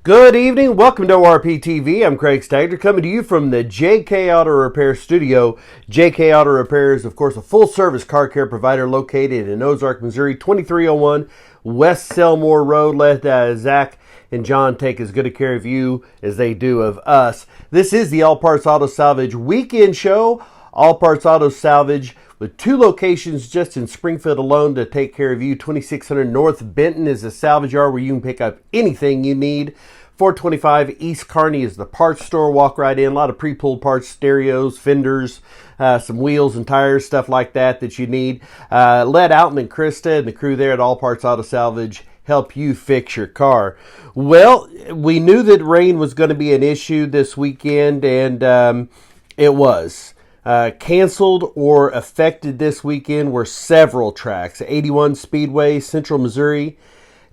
Good evening. Welcome to ORP-TV. I'm Craig Stagner coming to you from the JK Auto Repair studio. JK Auto Repair is, of course, a full-service car care provider located in Ozark, Missouri, 2301 West Selmore Road. Let Zach and John take as good a care of you as they do of us. This is the All Parts Auto Salvage weekend show. All Parts Auto Salvage with two locations just in Springfield alone to take care of you. 2600 North Benton is a salvage yard where you can pick up anything you need. 425 East Kearney is the parts store. Walk right in. A lot of pre-pulled parts, stereos, fenders, some wheels and tires, stuff like that you need. Let Alton and Krista and the crew there at All Parts Auto Salvage help you fix your car. Well, we knew that rain was going to be an issue this weekend, and it was. Canceled or affected this weekend were several tracks. 81 Speedway, Central Missouri,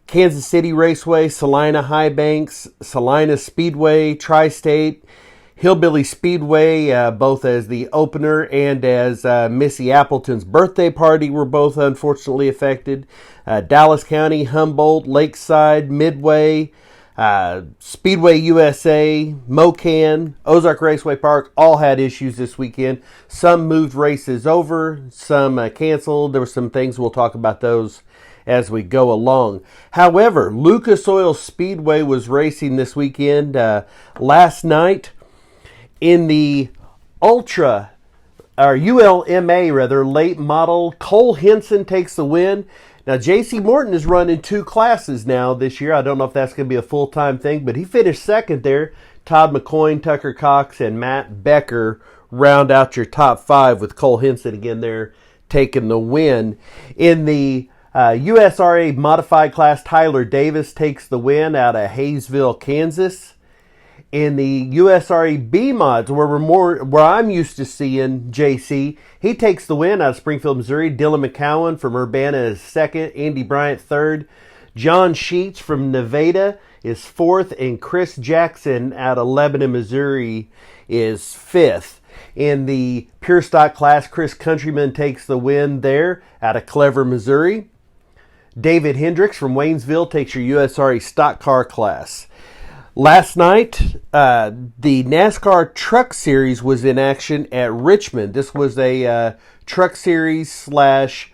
Kansas City Raceway, Salina High Banks, Salina Speedway, Tri-State, Hillbilly Speedway, both as the opener and as Missy Appleton's birthday party were both unfortunately affected. Dallas County, Humboldt, Lakeside, Midway, Speedway USA, Mocan, Ozark Raceway Park all had issues this weekend. Some moved races over, some canceled. There were some things, we'll talk about those as we go along. However, Lucas Oil Speedway was racing this weekend. Last night in the ULMA late model, Cole Henson takes the win. Now, J.C. Morton is running two classes now this year. I don't know if that's going to be a full-time thing, but he finished second there. Todd McCoy, Tucker Cox, and Matt Becker round out your top five with Cole Henson again there taking the win. In the USRA modified class, Tyler Davis takes the win out of Hayesville, Kansas. In the USRA B mods, where I'm used to seeing JC, he takes the win out of Springfield, Missouri. Dylan McCowan from Urbana is second. Andy Bryant third. John Sheets from Nevada is fourth, and Chris Jackson out of Lebanon, Missouri is fifth. In the pure stock class, Chris Countryman takes the win there out of Clever, Missouri. David Hendricks from Waynesville takes your USRA stock car class. Last night, the NASCAR Truck Series was in action at Richmond. This was a Truck Series slash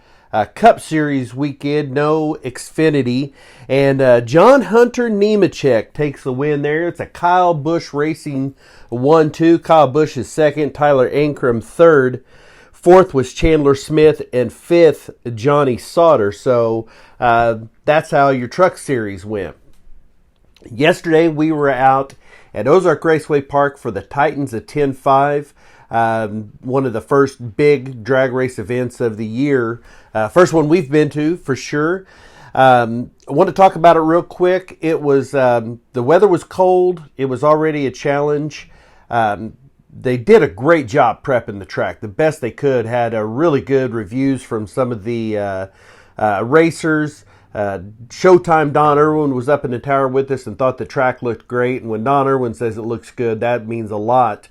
Cup Series weekend, no Xfinity. And John Hunter Nemechek takes the win there. It's a Kyle Busch Racing 1-2. Kyle Busch is second, Tyler Ankrum third. Fourth was Chandler Smith, and fifth, Johnny Sauter. So that's how your Truck Series went. Yesterday, we were out at Ozark Raceway Park for the Titans of 10-5, one of the first big drag race events of the year. First one we've been to, for sure. I want to talk about it real quick. It was the weather was cold. It was already a challenge. They did a great job prepping the track, the best they could. Had really good reviews from some of the racers. Showtime Don Irwin was up in the tower with us and thought the track looked great. And when Don Irwin says it looks good, that means a lot.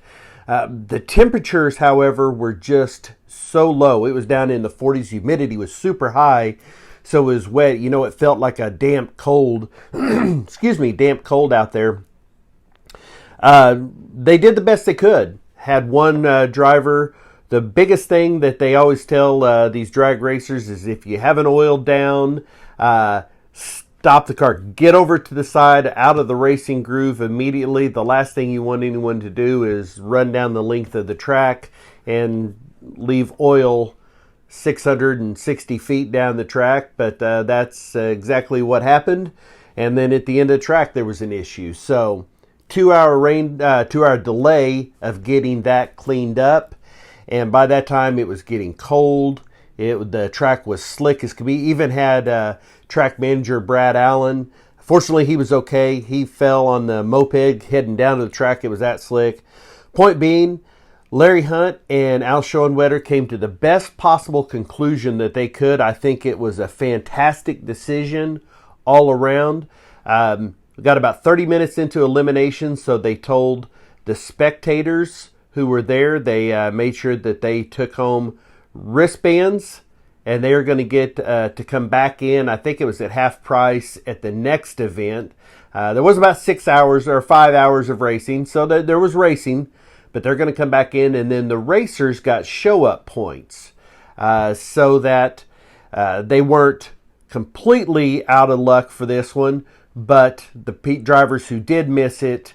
The temperatures, however, were just so low. It was down in the 40s. Humidity was super high, so it was wet. You know, it felt like a damp cold, damp cold out there. They did the best they could. Had one driver. The biggest thing that they always tell these drag racers is if you haven't oiled down, stop the car. Get over to the side, out of the racing groove immediately. The last thing you want anyone to do is run down the length of the track and leave oil 660 feet down the track. But that's exactly what happened. And then at the end of the track, there was an issue. So 2-hour delay of getting that cleaned up. And by that time, it was getting cold. The track was slick as could be. Even had track manager Brad Allen. Fortunately, he was okay. He fell on the moped heading down to the track. It was that slick. Point being, Larry Hunt and Al Schoenwetter came to the best possible conclusion that they could. I think it was a fantastic decision all around. We got about 30 minutes into elimination, so they told the spectators who were there, they made sure that they took home wristbands, and they are going to get to come back in. I think it was at half price at the next event. There was about 6 hours or 5 hours of racing, so there was racing, but they're going to come back in, and then the racers got show-up points so that they weren't completely out of luck for this one, but the drivers who did miss it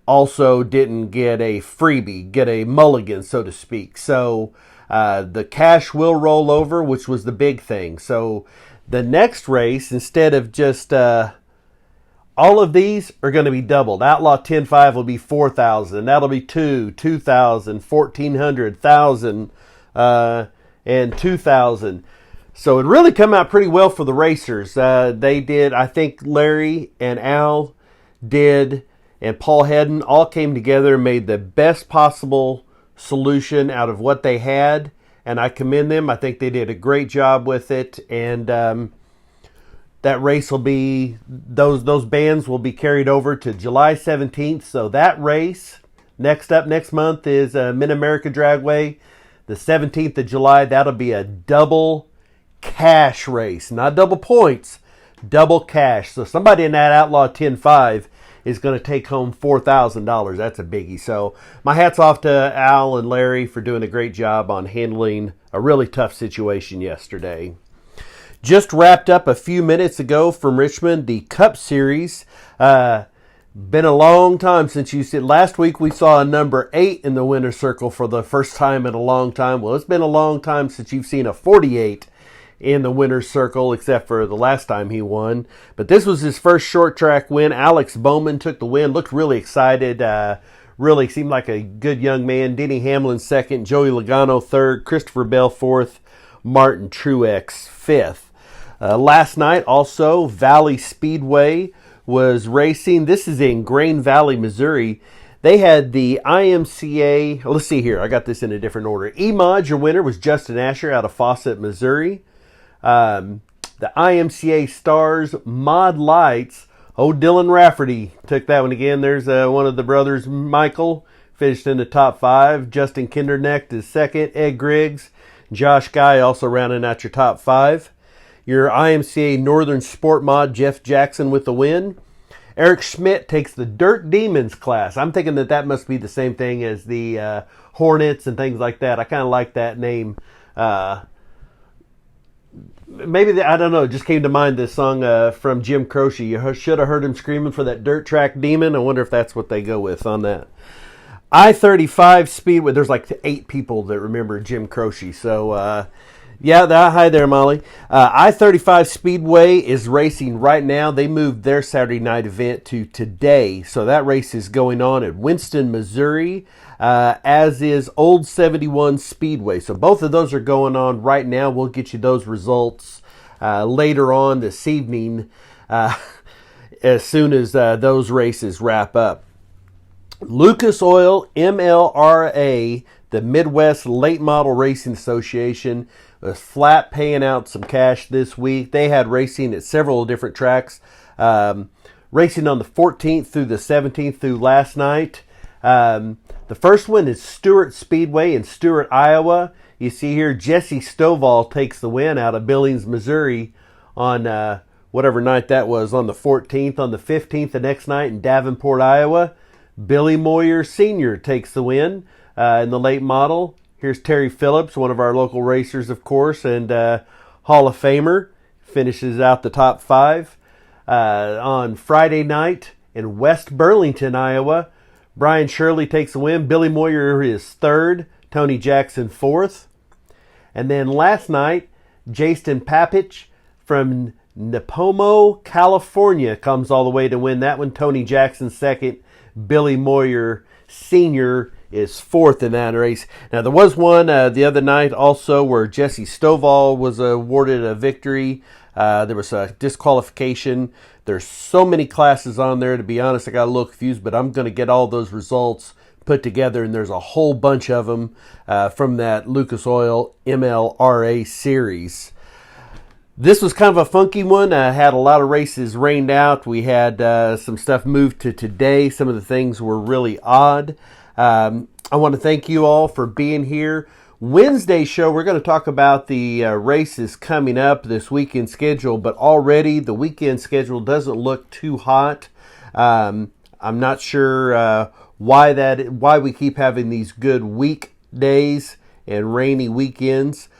also didn't get a freebie, get a mulligan, so to speak. So the cash will roll over, which was the big thing. So the next race, instead of just all of these are going to be doubled. Outlaw 10.5 will be 4,000. That'll be 2,000, 1,400, 1,000, and 2,000. So it really come out pretty well for the racers. They did, I think Larry and Al did, and Paul Hedden all came together and made the best possible solution out of what they had. And I commend them. I think they did a great job with it. And that race will be, those bands will be carried over to July 17th. So that race, next month is Mid-America Dragway. The 17th of July, that'll be a double cash race. Not double points, double cash. So somebody in that Outlaw 10.5 is going to take home $4,000. That's a biggie. So my hat's off to Al and Larry for doing a great job on handling a really tough situation yesterday. Just wrapped up a few minutes ago from Richmond, the Cup Series. Been a long time since you said. Last week we saw a number 8 in the winner's circle for the first time in a long time. Well, it's been a long time since you've seen a 48 in the winner's circle, except for the last time he won. But this was his first short track win. Alex Bowman took the win. Looked really excited. Really seemed like a good young man. Denny Hamlin second, Joey Logano third, Christopher Bell fourth, Martin Truex fifth. Last night also, Valley Speedway was racing. This is in Grain Valley, Missouri. They had the IMCA, let's see here, I got this in a different order. E-Mod, your winner, was Justin Asher out of Fawcett, Missouri. The IMCA Stars Mod Lights, Dylan Rafferty took that one again. There's one of the brothers, Michael, finished in the top 5. Justin Kindernecht is second. Ed Griggs, Josh Guy also rounding out your top 5. Your IMCA Northern Sport Mod, Jeff Jackson with the win. Eric Schmidt takes the Dirt Demons class. I'm thinking that must be the same thing as the Hornets and things like that. I kind of like that name. Maybe, I don't know, it just came to mind, this song from Jim Croce. You should have heard him screaming for that dirt track demon. I wonder if that's what they go with on that. I-35 Speedway, there's like 8 people that remember Jim Croce. So, yeah, hi there, Molly. I-35 Speedway is racing right now. They moved their Saturday night event to today. So that race is going on at Winston, Missouri, as is Old 71 Speedway. So both of those are going on right now. We'll get you those results later on this evening as soon as those races wrap up. Lucas Oil MLRA, the Midwest Late Model Racing Association, was flat paying out some cash this week. They had racing at several different tracks. Racing on the 14th through the 17th through last night. The first one is Stewart Speedway in Stewart, Iowa. You see here, Jesse Stovall takes the win out of Billings, Missouri on whatever night that was, on the 14th. On the 15th, the next night in Davenport, Iowa, Billy Moyer Sr. takes the win in the late model. Here's Terry Phillips, one of our local racers, of course, and Hall of Famer, finishes out the top 5. On Friday night in West Burlington, Iowa, Brian Shirley takes the win. Billy Moyer is third. Tony Jackson fourth. And then last night, Jason Papich from Nipomo, California, comes all the way to win that one. Tony Jackson second. Billy Moyer Sr. is fourth in that race. Now, there was one the other night also where Jesse Stovall was awarded a victory. There was a disqualification. There's so many classes on there. To be honest, I got a little confused, but I'm going to get all those results put together, and there's a whole bunch of them from that Lucas Oil MLRA series. This was kind of a funky one. Had a lot of races rained out. We had some stuff moved to today. Some of the things were really odd. I want to thank you all for being here. Wednesday show, we're going to talk about the races coming up this weekend schedule, but already the weekend schedule doesn't look too hot. I'm not sure why we keep having these good weekdays and rainy weekends.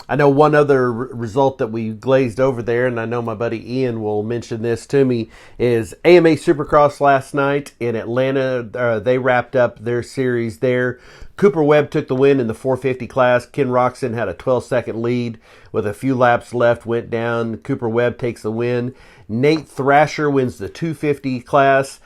I know one other result that we glazed over there, and I know my buddy Ian will mention this to me, is AMA Supercross last night in Atlanta. They wrapped up their series there. Cooper Webb took the win in the 450 class. Ken Roxon had a 12-second lead with a few laps left, went down. Cooper Webb takes the win. Nate Thrasher wins the 250 class.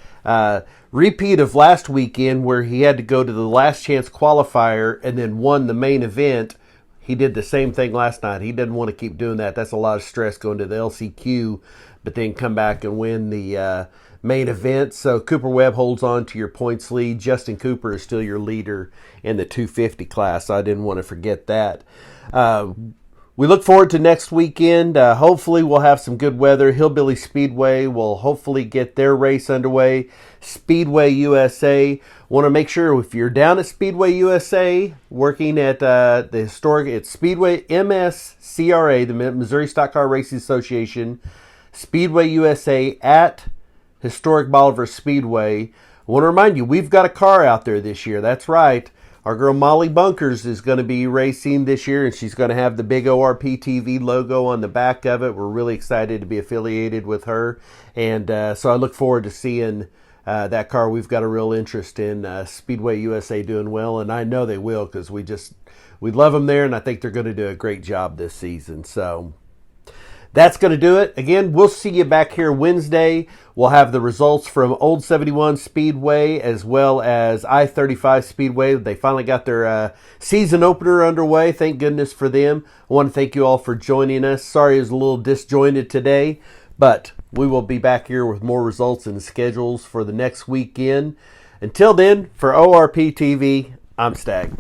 Repeat of last weekend where he had to go to the last chance qualifier and then won the main event. He did the same thing last night. He didn't want to keep doing that. That's a lot of stress going to the LCQ, but then come back and win the main event. So Cooper Webb holds on to your points lead. Justin Cooper is still your leader in the 250 class. So I didn't want to forget that. We look forward to next weekend. Hopefully we'll have some good weather. Hillbilly Speedway will hopefully get their race underway. Speedway USA. Want to make sure if you're down at Speedway USA, working at the historic, it's Speedway MSCRA, the Missouri Stock Car Racing Association, Speedway USA at Historic Bolivar Speedway. I want to remind you, we've got a car out there this year. That's right. Our girl Molly Bunkers is going to be racing this year, and she's going to have the big ORP TV logo on the back of it. We're really excited to be affiliated with her, and so I look forward to seeing that car. We've got a real interest in Speedway USA doing well, and I know they will because we love them there, and I think they're going to do a great job this season. So that's going to do it. Again, we'll see you back here Wednesday. We'll have the results from Old 71 Speedway as well as I-35 Speedway. They finally got their season opener underway. Thank goodness for them. I want to thank you all for joining us. Sorry it was a little disjointed today, but we will be back here with more results and schedules for the next weekend. Until then, for ORP TV, I'm Stag.